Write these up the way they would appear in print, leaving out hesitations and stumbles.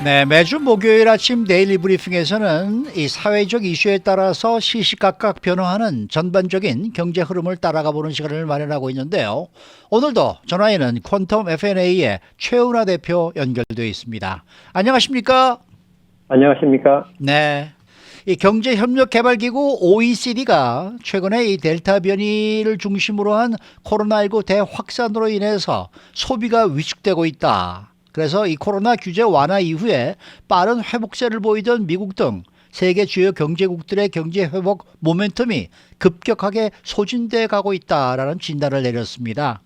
네, 매주 목요일 아침 데일리 브리핑에서는 이 사회적 이슈에 따라서 시시각각 변화하는 전반적인 경제 흐름을 따라가 보는 시간을 마련하고 있는데요. 오늘도 전화에는 퀀텀 F&A의 최은하 대표 연결되어 있습니다. 안녕하십니까? 안녕하십니까? 네. 이 경제협력개발기구 OECD가 최근에 이 델타 변이를 중심으로 한 코로나19 대확산으로 인해서 소비가 위축되고 있다. 그래서 이 코로나 규제 완화 이후에 빠른 회복세를 보이던 미국 등 세계 주요 경제국들의 경제 회복 모멘텀이 급격하게 소진돼 가고 있다라는 진단을 내렸습니다.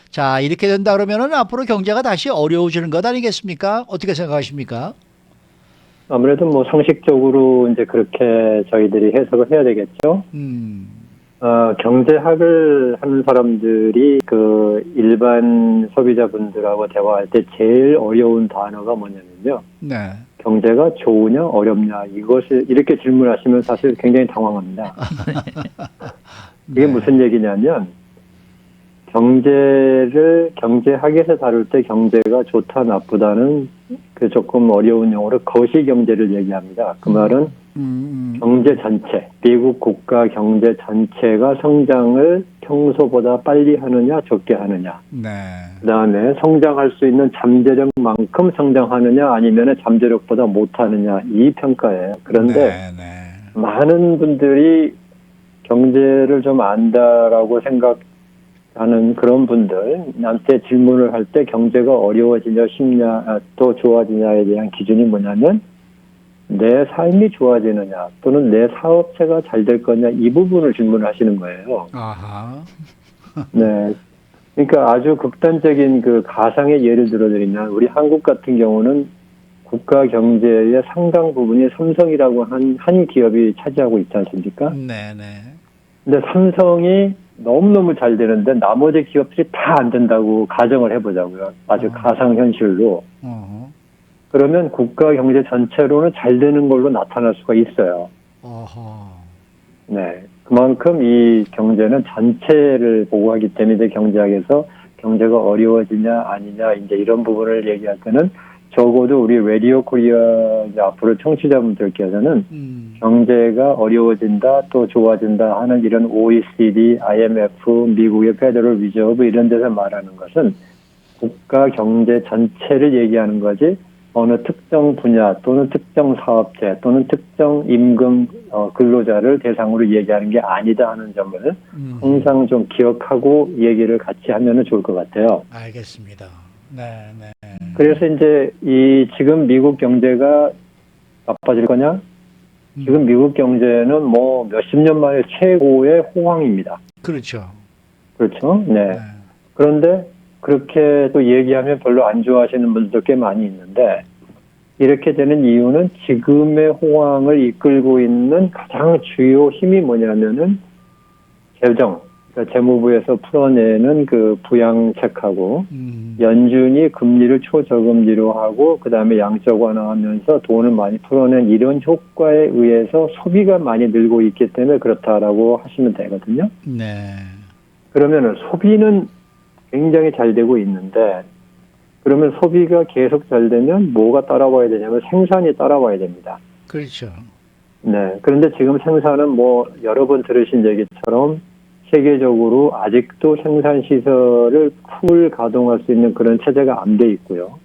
자, 이렇게 된다 그러면은 앞으로 경제가 다시 어려워지는 것 아니겠습니까? 어떻게 생각하십니까? 아무래도 뭐 상식적으로 이제 그렇게 저희들이 해석을 해야 되겠죠. 경제학을 하는 사람들이 그 일반 소비자분들하고 대화할 때 제일 어려운 단어가 뭐냐면요. 네. 경제가 좋으냐 어렵냐 이것을 이렇게 질문하시면 사실 굉장히 당황합니다. 이게 무슨 얘기냐면 경제학에서 다룰 때 경제가 좋다 나쁘다는 그 조금 어려운 용어로 거시경제를 얘기합니다. 그 말은 경제 전체, 미국 국가 경제 전체가 성장을 평소보다 빨리 하느냐 적게 하느냐. 네. 그다음에 성장할 수 있는 잠재력만큼 성장하느냐 아니면 잠재력보다 못하느냐 이 평가예요. 그런데 많은 분들이 경제를 좀 안다라고 생각하는 그런 분들 나한테 질문을 할 때 경제가 어려워지냐 쉽냐 또 좋아지냐에 대한 기준이 뭐냐면 내 삶이 좋아지느냐 또는 내 사업체가 잘 될 거냐 이 부분을 질문하시는 거예요. 아하. 네. 그러니까 아주 극단적인 그 가상의 예를 들어드리면 우리 한국 같은 경우는 국가 경제의 상당 부분이 삼성이라고 한 기업이 차지하고 있지 않습니까? 네네. 근데 삼성이 너무너무 잘 되는데 나머지 기업들이 다 안 된다고 가정을 해보자고요. 아주 가상현실로. 그러면 국가 경제 전체로는 잘 되는 걸로 나타날 수가 있어요. 네. 그만큼 이 경제는 전체를 보고 하기 때문에 경제학에서 경제가 어려워지냐 아니냐 이제 이런 부분을 얘기할 때는 적어도 우리 라디오 코리아 이제 앞으로 청취자분들께서는 경제가 어려워진다 또 좋아진다 하는 이런 OECD, IMF, 미국의 페더럴 리저브 이런 데서 말하는 것은 국가 경제 전체를 얘기하는 거지 어느 특정 분야 또는 특정 사업체 또는 특정 임금 근로자를 대상으로 얘기하는 게 아니다 하는 점을 항상 좀 기억하고 얘기를 같이 하면 좋을 것 같아요. 알겠습니다. 네. 그래서 이제 지금 미국 경제가 나빠질 거냐? 지금 미국 경제는 뭐 몇십 년 만에 최고의 호황입니다. 그렇죠. 그렇죠? 네. 그런데 그렇게 또 얘기하면 별로 안 좋아하시는 분들도 꽤 많이 있는데 이렇게 되는 이유는 지금의 호황을 이끌고 있는 가장 주요 힘이 뭐냐면은 재정, 그러니까 재무부에서 풀어내는 그 부양책하고 연준이 금리를 초저금리로 하고 그다음에 양적 완화하면서 돈을 많이 풀어낸 이런 효과에 의해서 소비가 많이 늘고 있기 때문에 그렇다라고 하시면 되거든요. 네. 그러면은 소비는 굉장히 잘 되고 있는데 그러면 소비가 계속 잘 되면 뭐가 따라와야 되냐면 생산이 따라와야 됩니다. 그렇죠. 네. 그런데 지금 생산은 뭐 여러 번 들으신 얘기처럼 세계적으로 아직도 생산 시설을 풀 가동할 수 있는 그런 체제가 안 돼 있고요.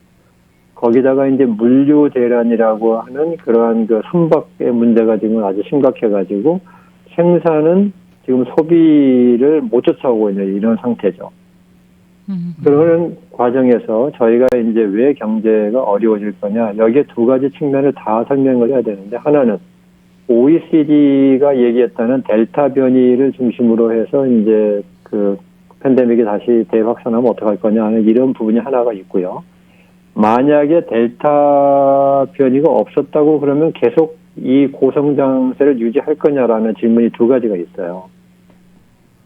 거기다가 이제 물류 대란이라고 하는 그러한 그 선박의 문제가 지금 아주 심각해가지고 생산은 지금 소비를 못 쫓아오고 있는 이런 상태죠. 그런 과정에서 저희가 이제 왜 경제가 어려워질 거냐 여기에 두 가지 측면을 다 설명을 해야 되는데 하나는 OECD가 얘기했다는 델타 변이를 중심으로 해서 이제 그 팬데믹이 다시 대확산하면 어떡할 거냐 하는 이런 부분이 하나가 있고요. 만약에 델타 변이가 없었다고 그러면 계속 이 고성장세를 유지할 거냐라는 질문이 두 가지가 있어요.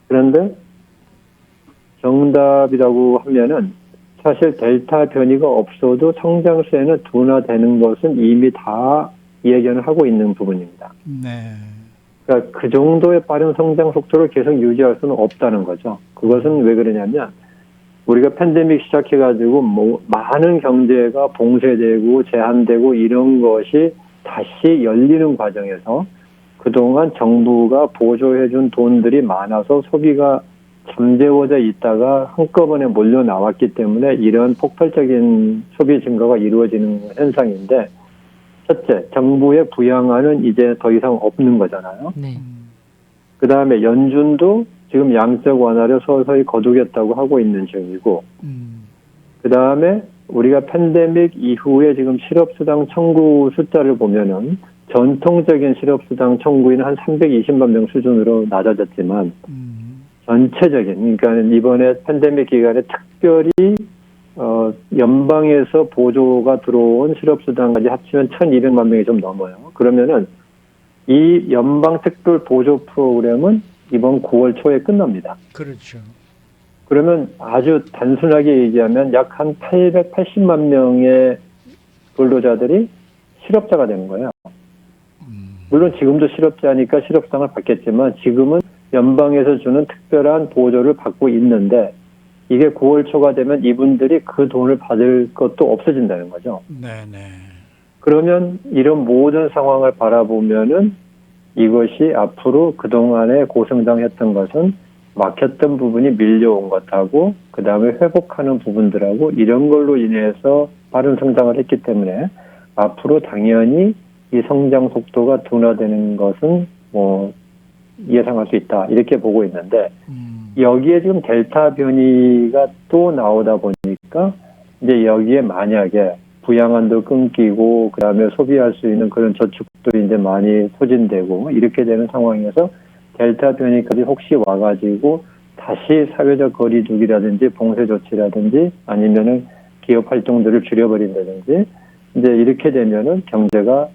그런데 정답이라고 하면은 사실 델타 변이가 없어도 성장세는 둔화되는 것은 이미 다 예견을 하고 있는 부분입니다. 네. 그러니까 그 정도의 빠른 성장 속도를 계속 유지할 수는 없다는 거죠. 그것은 왜 그러냐면 우리가 팬데믹 시작해가지고 뭐 많은 경제가 봉쇄되고 제한되고 이런 것이 다시 열리는 과정에서 그동안 정부가 보조해준 돈들이 많아서 소비가 잠재워져 있다가 한꺼번에 몰려 나왔기 때문에 이런 폭발적인 소비 증가가 이루어지는 현상인데, 첫째, 정부의 부양안은 이제 더 이상 없는 거잖아요. 네. 그 다음에 연준도 지금 양적 완화를 서서히 거두겠다고 하고 있는 중이고, 그 다음에 우리가 팬데믹 이후에 지금 실업수당 청구 숫자를 보면은 전통적인 실업수당 청구인은 한 320만 명 수준으로 낮아졌지만, 전체적인, 그러니까 이번에 팬데믹 기간에 특별히 연방에서 보조가 들어온 실업수당까지 합치면 1,200만 명이 좀 넘어요. 그러면은 이 연방 특별 보조 프로그램은 이번 9월 초에 끝납니다. 그렇죠. 그러면 아주 단순하게 얘기하면 약 한 880만 명의 근로자들이 실업자가 되는 거예요. 물론 지금도 실업자니까 실업수당을 받겠지만 지금은 연방에서 주는 특별한 보조를 받고 있는데, 이게 9월 초가 되면 이분들이 그 돈을 받을 것도 없어진다는 거죠. 네네. 그러면 이런 모든 상황을 바라보면은 이것이 앞으로 그동안에 고성장했던 것은 막혔던 부분이 밀려온 것하고 그 다음에 회복하는 부분들하고 이런 걸로 인해서 빠른 성장을 했기 때문에 앞으로 당연히 이 성장 속도가 둔화되는 것은 뭐 예상할 수 있다, 이렇게 보고 있는데, 여기에 지금 델타 변이가 또 나오다 보니까 이제 여기에 만약에 부양안도 끊기고 그 다음에 소비할 수 있는 그런 저축들이 이제 많이 소진되고 이렇게 되는 상황에서 델타 변이까지 혹시 와가지고 다시 사회적 거리두기라든지 봉쇄 조치라든지 아니면은 기업 활동들을 줄여버린다든지 이제 이렇게 되면은 경제가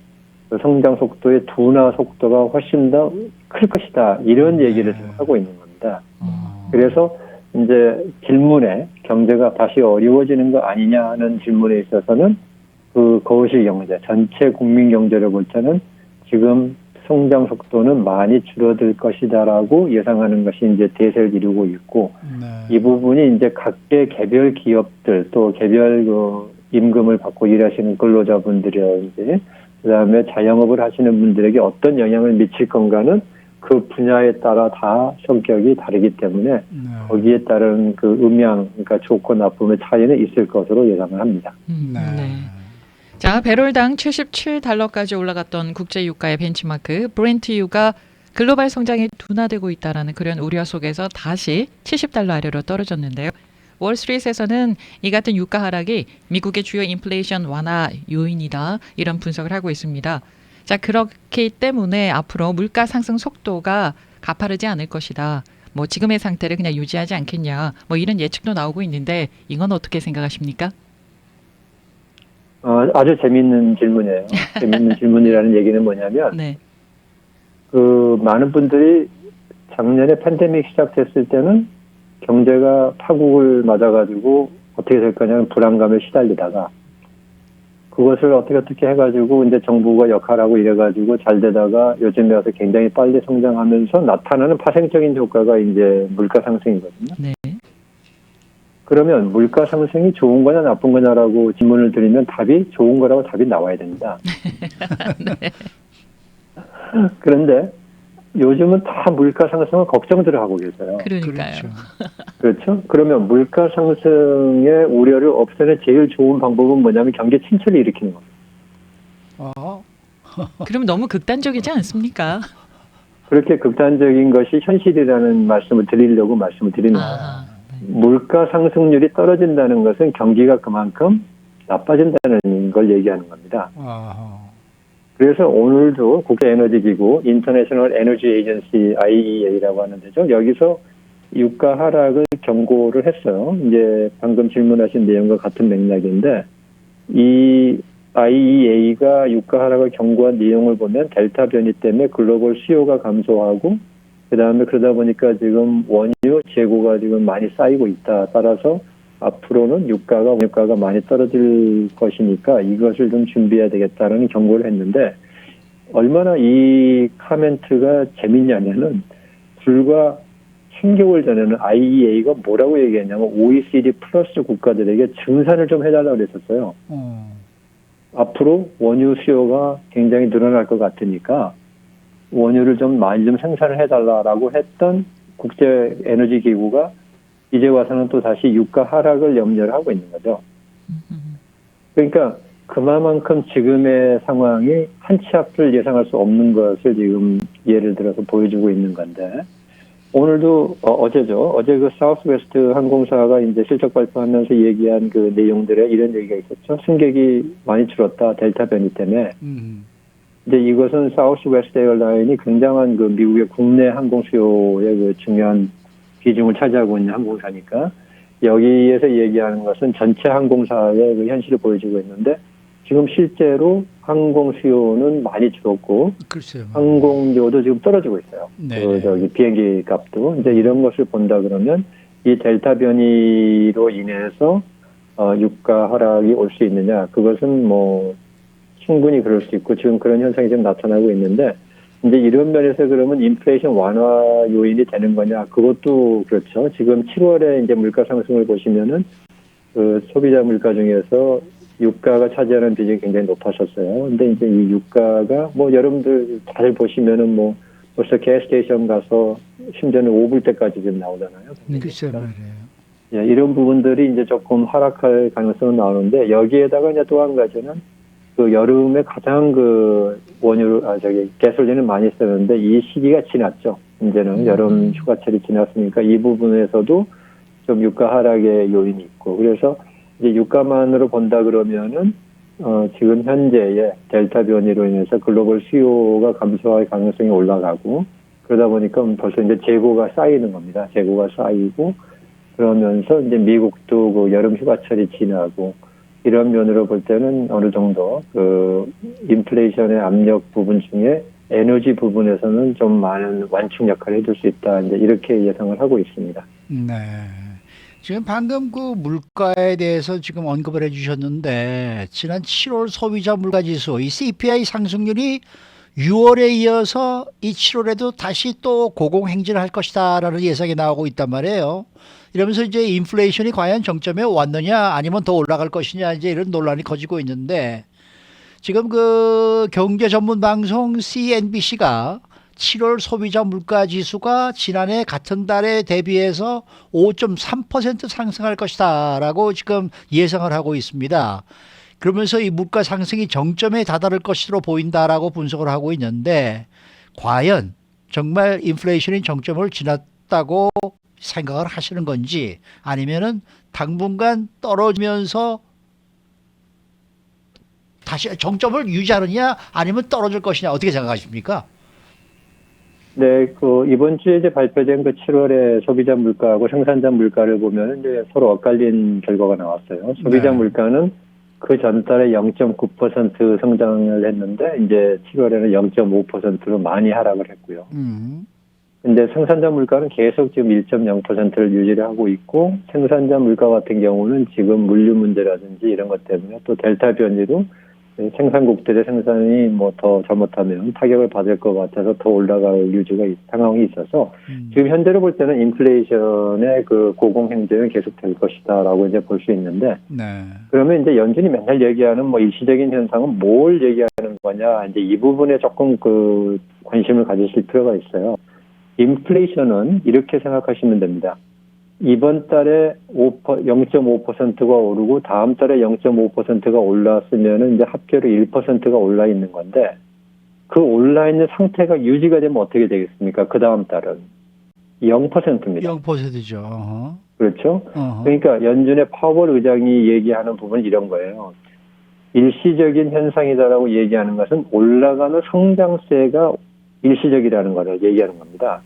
그 성장 속도의 둔화 속도가 훨씬 더 클 것이다, 이런 얘기를 지금 하고 있는 겁니다. 그래서 이제 질문에 경제가 다시 어려워지는 거 아니냐 하는 질문에 있어서는 그 거시 경제, 전체 국민 경제를 볼 때는 지금 성장 속도는 많이 줄어들 것이다라고 예상하는 것이 이제 대세를 이루고 있고, 이 부분이 이제 각계 개별 기업들 또 개별 그 임금을 받고 일하시는 근로자분들이라든지 그다음에 자영업을 하시는 분들에게 어떤 영향을 미칠 건가는 그 분야에 따라 다 성격이 다르기 때문에 거기에 따른 그 음양, 그러니까 좋고 나쁨의 차이는 있을 것으로 예상을 합니다. 네. 자, 배럴당 77달러까지 올라갔던 국제 유가의 벤치마크 브렌트유가 글로벌 성장이 둔화되고 있다라는 그런 우려 속에서 다시 70달러 아래로 떨어졌는데요. 월스트리트에서는 이 같은 유가 하락이 미국의 주요 인플레이션 완화 요인이다, 이런 분석을 하고 있습니다. 자, 그렇기 때문에 앞으로 물가 상승 속도가 가파르지 않을 것이다. 뭐 지금의 상태를 그냥 유지하지 않겠냐. 뭐 이런 예측도 나오고 있는데 이건 어떻게 생각하십니까? 아주 재미있는 질문이에요. 재미있는 질문이라는 얘기는 뭐냐면, 네. 그 많은 분들이 작년에 팬데믹 시작됐을 때는 경제가 파국을 맞아가지고 어떻게 될 거냐는 불안감에 시달리다가 그것을 어떻게 해가지고 이제 정부가 역할하고 이래가지고 잘 되다가 요즘에 와서 굉장히 빨리 성장하면서 나타나는 파생적인 효과가 이제 물가 상승이거든요. 네. 그러면 물가 상승이 좋은 거냐 나쁜 거냐라고 질문을 드리면 답이 좋은 거라고 답이 나와야 됩니다. 네. 그런데 요즘은 다 물가 상승을 걱정들을 하고 계세요. 그러니까요. 그렇죠? 그러면 물가 상승의 우려를 없애는 제일 좋은 방법은 뭐냐면 경기 침체를 일으키는 겁니다. 그럼 너무 극단적이지 않습니까? 그렇게 극단적인 것이 현실이라는 말씀을 드리려고 말씀을 드리는 거예요. 물가 상승률이 떨어진다는 것은 경기가 그만큼 나빠진다는 걸 얘기하는 겁니다. 그래서 오늘도 국제에너지기구 인터내셔널 에너지 에이전시 IEA라고 하는 데죠. 여기서 유가 하락을 경고를 했어요. 이제 방금 질문하신 내용과 같은 맥락인데, 이 IEA가 유가 하락을 경고한 내용을 보면 델타 변이 때문에 글로벌 수요가 감소하고 그다음에 그러다 보니까 지금 원유 재고가 지금 많이 쌓이고 있다. 따라서 앞으로는 원유가가 많이 떨어질 것이니까 이것을 좀 준비해야 되겠다는 경고를 했는데, 얼마나 이 카멘트가 재밌냐면은 불과 3개월 전에는 IEA가 뭐라고 얘기했냐면 OECD 플러스 국가들에게 증산을 좀 해달라고 그랬었어요. 앞으로 원유 수요가 굉장히 늘어날 것 같으니까 원유를 좀 많이 좀 생산을 해달라고 했던 국제 에너지 기구가 이제 와서는 또 다시 유가 하락을 염려를 하고 있는 거죠. 그러니까 그만큼 지금의 상황이 한 치 앞을 예상할 수 없는 것을 지금 예를 들어서 보여주고 있는 건데, 오늘도 어제죠. 어제 그 사우스웨스트 항공사가 이제 실적 발표하면서 얘기한 그 내용들에 이런 얘기가 있었죠. 승객이 많이 줄었다. 델타 변이 때문에. 이제 이것은 사우스웨스트 에어라인이 굉장한 그 미국의 국내 항공 수요의 그 중요한 비중을 차지하고 있는 항공사니까 여기에서 얘기하는 것은 전체 항공사의 그 현실을 보여주고 있는데, 지금 실제로 항공 수요는 많이 줄었고, 글쎄요. 항공료도 지금 떨어지고 있어요. 그 비행기 값도. 이제 이런 것을 본다 그러면 이 델타 변이로 인해서 유가 하락이 올 수 있느냐? 그것은 뭐 충분히 그럴 수 있고 지금 그런 현상이 지금 나타나고 있는데, 이제 이런 면에서 그러면 인플레이션 완화 요인이 되는 거냐? 그것도 그렇죠. 지금 7월에 이제 물가 상승을 보시면은 그 소비자 물가 중에서 유가가 차지하는 비중이 굉장히 높았었어요. 근데 이제 이 유가가 뭐 여러분들 잘 보시면은 뭐 벌써 게스테이션 가서 심지어는 5불대까지 지금 나오잖아요. 글쎄요, 말이에요. 예, 이런 부분들이 이제 조금 하락할 가능성은 나오는데, 여기에다가 이제 또 한 가지는 그 여름에 가장 그 가솔린을 많이 쓰는데 이 시기가 지났죠. 이제는 여름 휴가철이 지났으니까 이 부분에서도 좀 유가 하락의 요인이 있고, 그래서 이제 유가만으로 본다 그러면은 지금 현재의 델타 변이로 인해서 글로벌 수요가 감소할 가능성이 올라가고, 그러다 보니까 벌써 이제 재고가 쌓이는 겁니다. 재고가 쌓이고 그러면서 이제 미국도 그 여름 휴가철이 지나고, 이런 면으로 볼 때는 어느 정도 그 인플레이션의 압력 부분 중에 에너지 부분에서는 좀 많은 완충 역할을 해줄 수 있다. 이제 이렇게 예상을 하고 있습니다. 네. 지금 방금 그 물가에 대해서 지금 언급을 해주셨는데, 지난 7월 소비자 물가지수 이 CPI 상승률이 6월에 이어서 이 7월에도 다시 또 고공행진할 것이다라는 예상이 나오고 있단 말이에요. 이러면서 이제 인플레이션이 과연 정점에 왔느냐 아니면 더 올라갈 것이냐 이제 이런 논란이 커지고 있는데, 지금 그 경제 전문 방송 CNBC가 7월 소비자 물가 지수가 지난해 같은 달에 대비해서 5.3% 상승할 것이다라고 지금 예상을 하고 있습니다. 그러면서 이 물가 상승이 정점에 다다를 것으로 보인다라고 분석을 하고 있는데, 과연 정말 인플레이션이 정점을 지났다고 생각을 하시는 건지, 아니면은 당분간 떨어지면서 다시 정점을 유지하느냐 아니면 떨어질 것이냐, 어떻게 생각하십니까? 네, 그 이번 주에 이제 발표된 그 7월의 소비자 물가하고 생산자 물가를 보면 이제 서로 엇갈린 결과가 나왔어요. 소비자 네. 물가는 그 전달에 0.9% 성장을 했는데 이제 7월에는 0.5%로 많이 하락을 했고요. 근데 생산자 물가는 계속 지금 1.0%를 유지를 하고 있고, 생산자 물가 같은 경우는 지금 물류 문제라든지 이런 것 때문에 또 델타 변이로 생산국들의 생산이 뭐 더 잘못하면 타격을 받을 것 같아서 더 올라갈 상황이 있어서 지금 현재로 볼 때는 인플레이션의 그 고공행진은 계속 될 것이다라고 이제 볼 수 있는데, 네. 그러면 이제 연준이 맨날 얘기하는 뭐 일시적인 현상은 뭘 얘기하는 거냐, 이제 이 부분에 조금 그 관심을 가지실 필요가 있어요. 인플레이션은 이렇게 생각하시면 됩니다. 이번 달에 0.5%가 오르고 다음 달에 0.5%가 올랐으면은 이제 합계로 1%가 올라 있는 건데, 그 올라 있는 상태가 유지가 되면 어떻게 되겠습니까? 그 다음 달은 0%입니다. 0%죠. 그렇죠? 그러니까 연준의 파월 의장이 얘기하는 부분은 이런 거예요. 일시적인 현상이다라고 얘기하는 것은 올라가는 성장세가 일시적이라는 걸 얘기하는 겁니다.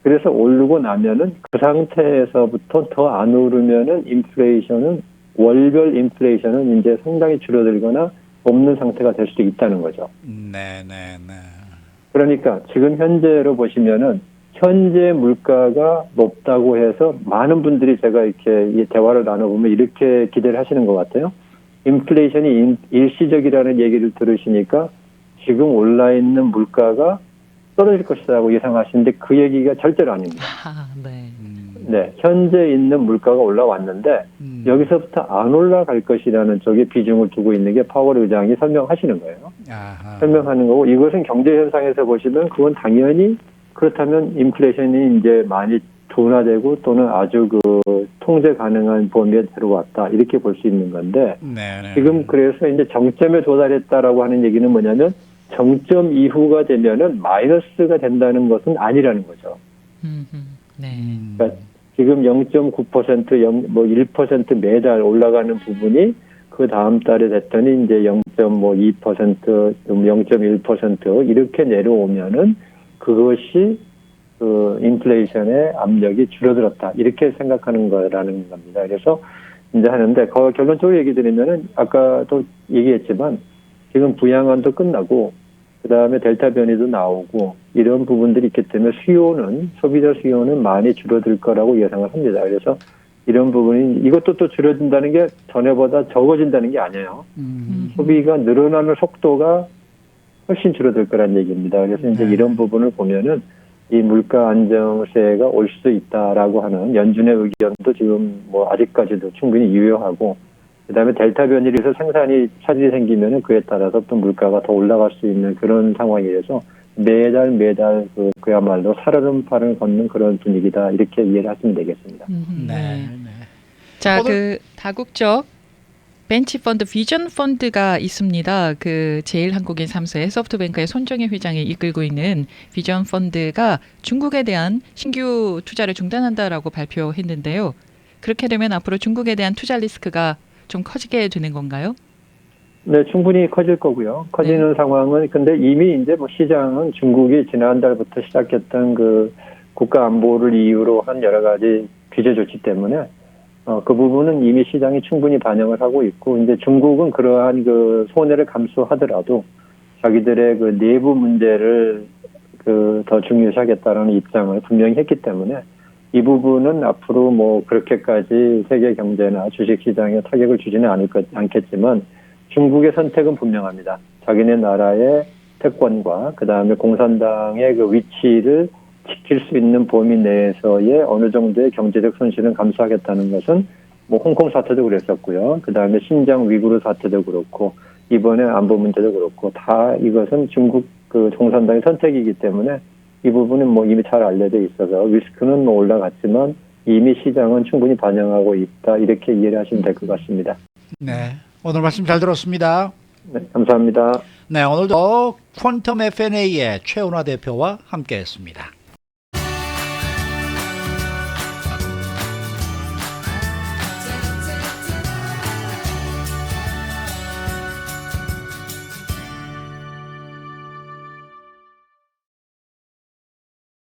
그래서 오르고 나면은 그 상태에서부터 더 안 오르면은 인플레이션은, 월별 인플레이션은 이제 상당히 줄어들거나 없는 상태가 될 수도 있다는 거죠. 네. 그러니까 지금 현재로 보시면은 현재 물가가 높다고 해서 많은 분들이 제가 이렇게 이 대화를 나눠보면 이렇게 기대를 하시는 것 같아요. 인플레이션이 일시적이라는 얘기를 들으시니까 지금 올라 있는 물가가 떨어질 것이라고 예상하시는데 그 얘기가 절대로 아닙니다. 아, 네. 네, 현재 있는 물가가 올라왔는데 여기서부터 안 올라갈 것이라는 쪽에 비중을 두고 있는 게 파월 의장이 설명하시는 거예요. 아하. 설명하는 거고 이것은 경제 현상에서 보시면 그건 당연히 그렇다면 인플레이션이 이제 많이 둔화되고 또는 아주 그 통제 가능한 범위에 들어왔다 이렇게 볼 수 있는 건데 네, 네. 지금 그래서 이제 정점에 도달했다라고 하는 얘기는 뭐냐면 정점 이후가 되면은 마이너스가 된다는 것은 아니라는 거죠. 네. 그러니까 지금 0.9%, 1% 매달 올라가는 부분이 그 다음 달에 됐더니 이제 0.2%, 0.1% 이렇게 내려오면은 그것이 그 인플레이션의 압력이 줄어들었다 이렇게 생각하는 거라는 겁니다. 그래서 이제 하는데 결론적으로 얘기 드리면은 아까도 얘기했지만 지금 부양안도 끝나고 그 다음에 델타 변이도 나오고 이런 부분들이 있기 때문에 소비자 수요는 많이 줄어들 거라고 예상을 합니다. 그래서 이런 부분이 이것도 또 줄어든다는 게 전에보다 적어진다는 게 아니에요. 소비가 늘어나는 속도가 훨씬 줄어들 거란 얘기입니다. 그래서 이제 네. 이런 부분을 보면은 이 물가 안정세가 올 수도 있다라고 하는 연준의 의견도 지금 뭐 아직까지도 충분히 유효하고 그다음에 델타 변이에서 생산이 차질이 생기면은 그에 따라서 또 물가가 더 올라갈 수 있는 그런 상황이라서 매달 그야말로 살얼음판을 걷는 그런 분위기다 이렇게 이해를 하시면 되겠습니다. 네. 네. 자, 오늘- 그 다국적 벤치 펀드 비전 펀드가 있습니다. 그 제일 한국인 3세 소프트뱅크의 손정혜 회장이 이끌고 있는 비전 펀드가 중국에 대한 신규 투자를 중단한다라고 발표했는데요. 그렇게 되면 앞으로 중국에 대한 투자 리스크가 좀 커지게 되는 건가요? 네, 충분히 커질 거고요. 커지는 상황은 근데 이미 이제 뭐 시장은 중국이 지난달부터 시작했던 그 국가 안보를 이유로 한 여러 가지 규제 조치 때문에 그 부분은 이미 시장이 충분히 반영을 하고 있고 이제 중국은 그러한 그 손해를 감수하더라도 자기들의 그 내부 문제를 그 더 중요시하겠다라는 입장을 분명히 했기 때문에 이 부분은 앞으로 뭐 그렇게까지 세계 경제나 주식 시장에 타격을 주지는 않겠지만 중국의 선택은 분명합니다. 자기네 나라의 태권과 그 다음에 공산당의 그 위치를 지킬 수 있는 범위 내에서의 어느 정도의 경제적 손실은 감수하겠다는 것은 뭐 홍콩 사태도 그랬었고요. 그 다음에 신장 위구르 사태도 그렇고 이번에 안보 문제도 그렇고 다 이것은 중국 그 공산당의 선택이기 때문에 이 부분은 뭐 이미 잘 알려져 있어서 리스크는 뭐 올라갔지만 이미 시장은 충분히 반영하고 있다 이렇게 이해를 하시면 될 것 같습니다. 네. 오늘 말씀 잘 들었습니다. 네, 감사합니다. 네, 오늘도 퀀텀 FNA의 최은화 대표와 함께했습니다.